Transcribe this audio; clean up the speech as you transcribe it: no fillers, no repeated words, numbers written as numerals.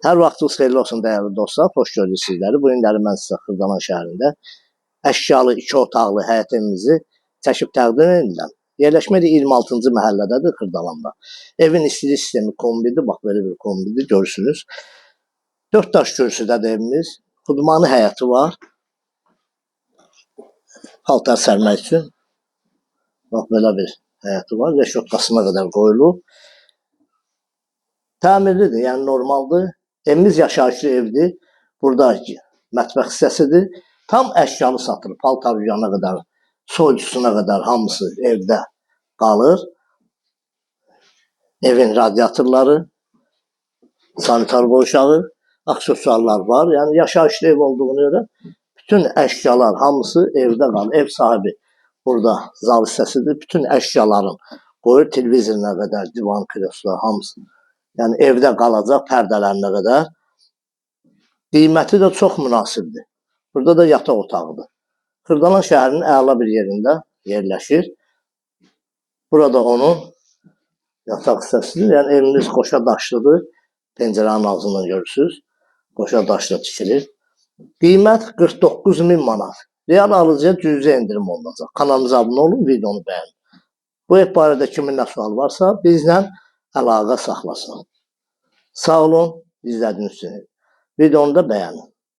Hər vaxtınız xeyirli olsun dəyərli dostlar. Xoş gördük sizləri. Bu günləri mən sizə Xırdalan şəhərində əşyalı 2 otaqlı həyət evimizi çəkib təqdim edirəm. Yerləşmə də 26-cı məhəllədədir Xırdalanda. Evin istilik sistemi kombidir. Bax belə bir kombidir, görürsünüz. 4 daş kürsüdədir evimiz. Xudmanı həyəti var. Paltar sərmək üçün. Bax belə bir həyəti var. Reşotqasına qədər qoyulub. Təmirlidir, yəni normaldır. Evimiz yaşayışlı evdir. Burada mətbəx hissəsidir. Tam əşyalı satılır. Paltar yuyana qədər, soyucusuna qədər hamısı evdə qalır. Evin radiatorları, sanitar boşağı, aksesuarlar var. Yəni yaşayışlı ev olduğuna görə bütün əşyalar hamısı evdə qalır. Ev sahibi burada zal hissəsidir. Bütün əşyaların qoyur televizoruna qədər, divan, kreslo hamısı. Yəni evdə qalacaq pərdələrinə qədər. Qiyməti də çox münasibdir. Burada da yataq otağıdır. Xırdalan şəhərinin əla bir yerində yerləşir. Burada onun yataq hissəsidir. Yəni evimiz qoşa daşlıdır. Pəncərənin ağzından görürsünüz. Qoşa daşlı tikilir. Qiymət 49.000 manat. Real alıcıya cüzi endirim olunacaq. Kanalımıza abunə olun, videonu bəyənin. Bu ev barədə kimin nə sual varsa bizlə əlaqə saxlasın. Sağ olun, izlədiyiniz üçün. Videonu da bəyənin.